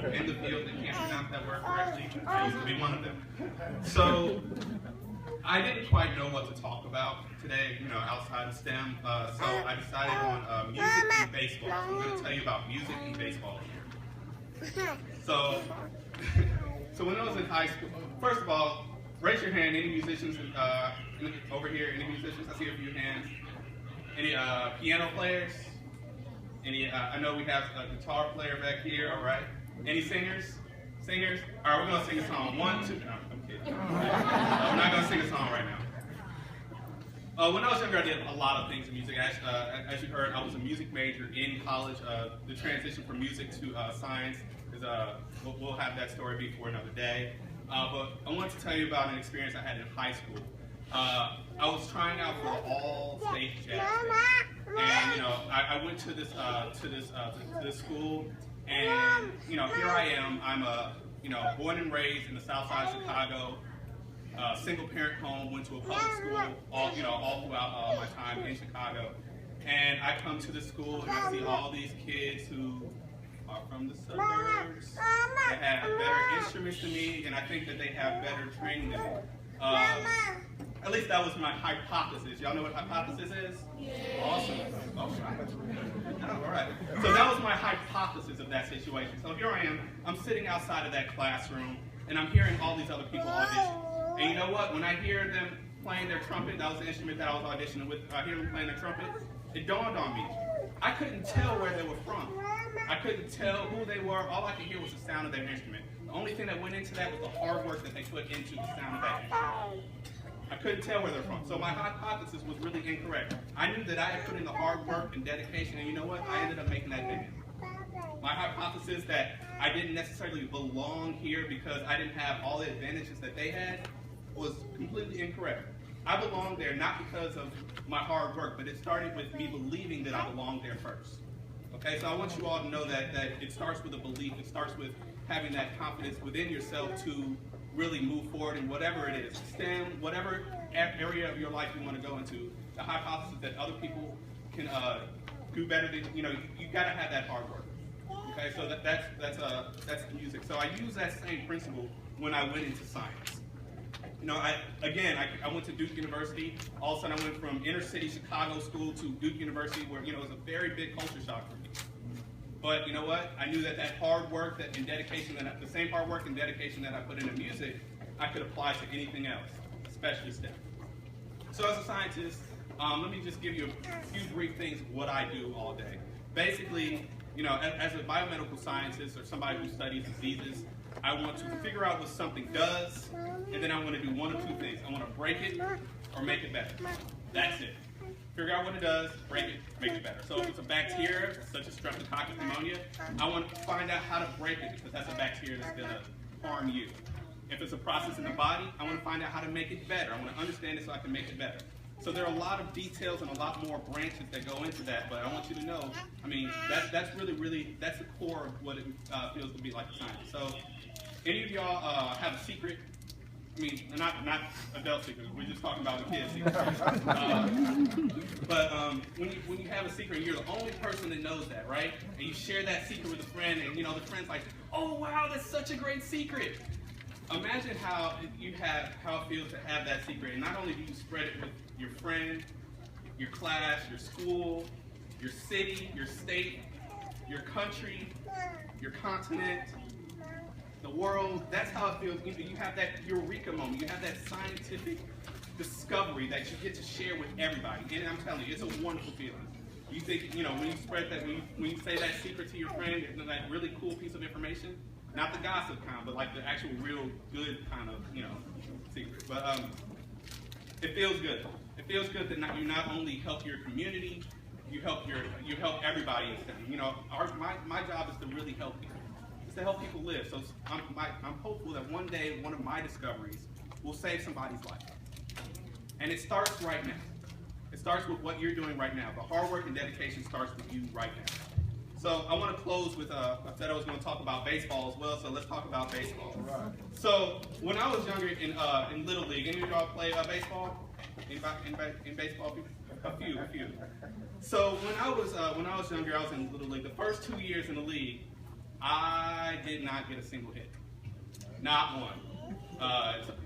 in the field that can't pronounce that word correctly. I used to be one of them. So I didn't quite know what to talk about today, outside of STEM. So I decided on music and baseball. So I'm going to tell you about music and baseball here. So, so when I was in high school, first of all, raise your hand. Any musicians over here? Any musicians? I see a few hands. Any piano players? Any? I know we have a guitar player back here. All right. Any singers? Singers? All right, we're gonna sing a song. 1, 2. No, I'm kidding. We're not gonna sing a song right now. When I was younger, I did a lot of things in music. As you heard, I was a music major in college. The transition from music to science is we'll have that story be for another day. But I want to tell you about an experience I had in high school. I was trying out for the all-state jazz band, and I went to this school, and here I am. I'm born and raised in the South Side of Chicago, single-parent home. Went to a public school all throughout my time in Chicago, and I come to the school and I see all these kids who are from the suburbs. They have better instruments than me, and I think that they have better training than me. At least that was my hypothesis. Y'all know what hypothesis is? Yeah. Awesome. All right. So that was my hypothesis of that situation. So here I am. I'm sitting outside of that classroom, and I'm hearing all these other people audition. And you know what? When I hear them playing their trumpet, that was the instrument that I was auditioning with. I hear them playing their trumpet. It dawned on me. I couldn't tell where they were from. I couldn't tell who they were. All I could hear was the sound of their instrument. The only thing that went into that was the hard work that they put into the sound of that instrument. I couldn't tell where they're from. So my hypothesis was really incorrect. I knew that I had put in the hard work and dedication, and you know what? I ended up making that opinion. My hypothesis that I didn't necessarily belong here because I didn't have all the advantages that they had was completely incorrect. I belonged there not because of my hard work, but it started with me believing that I belonged there first. Okay, so I want you all to know that it starts with a belief. It starts with having that confidence within yourself to really move forward in whatever it is, STEM, whatever area of your life you want to go into. The hypothesis that other people can do better than you got to have that hard work. Okay, so that's the music. So I use that same principle when I went into science. I went to Duke University. All of a sudden, I went from inner city Chicago school to Duke University, where it was a very big culture shock for me. But you know what? I knew that hard work and dedication, the same hard work and dedication that I put into music, I could apply to anything else, especially STEM. So as a scientist, let me just give you a few brief things of what I do all day. Basically, as a biomedical scientist or somebody who studies diseases, I want to figure out what something does, and then I want to do one of two things. I want to break it or make it better. That's it. Figure out what it does, break it, make it better. So if it's a bacteria, such as Streptococcus pneumonia, I want to find out how to break it because that's a bacteria that's going to harm you. If it's a process in the body, I want to find out how to make it better. I want to understand it so I can make it better. So there are a lot of details and a lot more branches that go into that, but I want you to know, that's really, that's the core of what it feels to be like a scientist. So any of y'all have a secret? Not adult secrets. We're just talking about the kids' secrets. But when you have a secret, you're the only person that knows that, right? And you share that secret with a friend, and the friend's like, "Oh wow, that's such a great secret." Imagine how it feels to have that secret, and not only do you spread it with your friend, your class, your school, your city, your state, your country, your continent, the world. That's how it feels. You have that eureka moment. You have that scientific discovery that you get to share with everybody. And I'm telling you, it's a wonderful feeling. You think, when you spread that, when you say that secret to your friend, that really cool piece of information, not the gossip kind, but like the actual real good kind of, secret. But it feels good. It feels good that you not only help your community, you help everybody in STEM. My job is to really help people. It's to help people live. So I'm hopeful that one day one of my discoveries will save somebody's life. And it starts right now. It starts with what you're doing right now. The hard work and dedication starts with you right now. So I want to close with, I said I was going to talk about baseball as well, so let's talk about baseball. Right. So when I was younger in Little League, any of y'all play baseball? Anybody in baseball? A few. So when I was younger, I was in Little League. The first 2 years in the league, I did not get a single hit. Not one.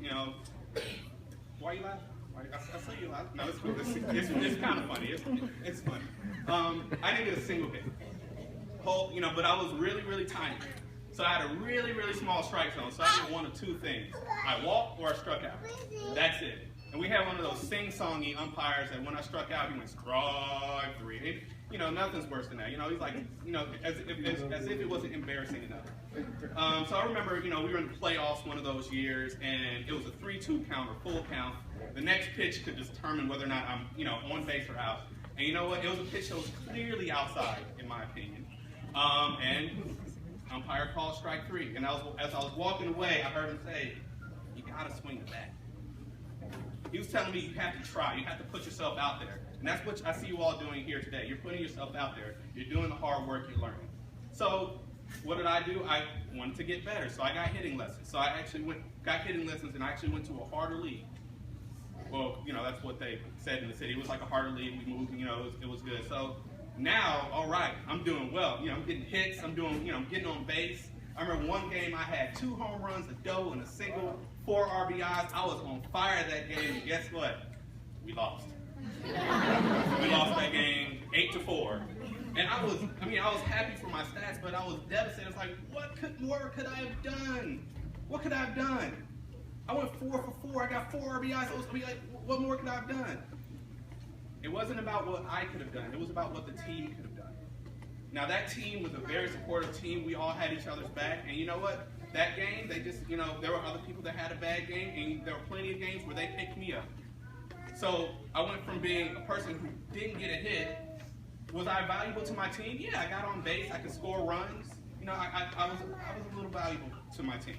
You know, why are you laughing? I saw you laughing. No, it's cool. It's kind of funny. It's funny. I didn't get a single hit. You know, but I was really, really tiny. So I had a really, really small strike zone. So I did one of two things. I walked or I struck out. That's it. And we had one of those sing-songy umpires that when I struck out, he went strike three. You know, nothing's worse than that. You know, he's like, you know, as if it wasn't embarrassing enough. So I remember, you know, we were in the playoffs one of those years, and it was a 3-2 count or full count. The next pitch could determine whether or not I'm, you know, on base or out. And you know what? It was a pitch that was clearly outside, in my opinion. And umpire called strike three. And as I was walking away, I heard him say, "You gotta swing the bat." He was telling me you have to try, you have to put yourself out there. And that's what I see you all doing here today. You're putting yourself out there. You're doing the hard work, you're learning. So what did I do? I wanted to get better. So I got hitting lessons. So I actually got hitting lessons, and I actually went to a harder league. Well, you know, that's what they said in the city. It was like a harder league. We moved, you know, it was good. So now, all right, I'm doing well. You know, I'm getting hits. I'm doing, you know, I'm getting on base. I remember one game I had 2 home runs, a double, and a single, 4 RBIs. I was on fire that game, and guess what? We lost. We lost that game 8-4. And I was happy for my stats, but I was devastated. I was like, what more could I have done? What could I have done? I went 4 for 4. I got 4 RBIs. I was like, what more could I have done? It wasn't about what I could have done. It was about what the team could have done. Now that team was a very supportive team. We all had each other's back. And you know what? That game, they just, you know, there were other people that had a bad game, and there were plenty of games where they picked me up. So I went from being a person who didn't get a hit. Was I valuable to my team? Yeah, I got on base. I could score runs. You know, I was a little valuable to my team.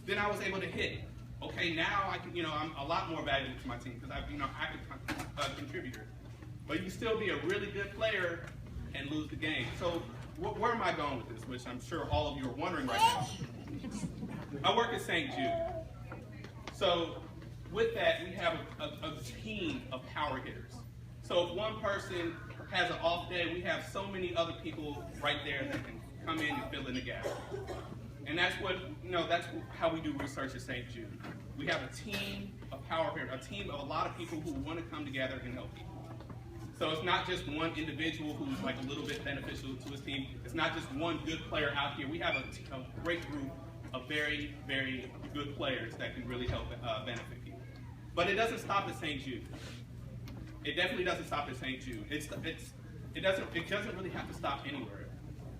Then I was able to hit. Okay, now I can, you know, I'm a lot more valuable to my team because I'm an active contributor. But you can still be a really good player and lose the game. So where am I going with this? Which I'm sure all of you are wondering right now. I work at St. Jude. So with that, we have a team of power hitters. So if one person has an off day, we have so many other people right there that can come in and fill in the gap. And that's what, you know, that's how we do research at St. Jude. We have a team of power hitters, a team of a lot of people who want to come together and help people. So it's not just one individual who's like a little bit beneficial to his team. It's not just one good player out here. We have a great group of very, very good players that can really help benefit people. But it doesn't stop at St. Jude. It definitely doesn't stop at St. Jude. It doesn't really have to stop anywhere.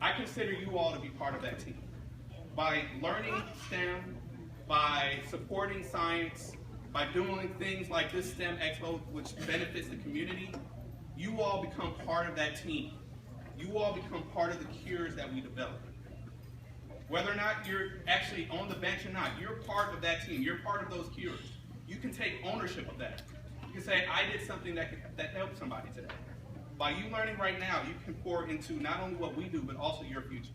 I consider you all to be part of that team. By learning STEM, by supporting science, by doing things like this STEM Expo, which benefits the community, you all become part of that team. You all become part of the cures that we develop. Whether or not you're actually on the bench or not, you're part of that team. You're part of those cures. You can take ownership of that. You can say, I did something that helped somebody today. By you learning right now, you can pour into not only what we do, but also your future.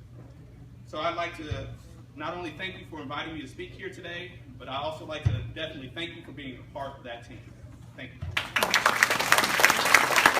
So I'd like to not only thank you for inviting me to speak here today, but I also like to definitely thank you for being a part of that team. Thank you.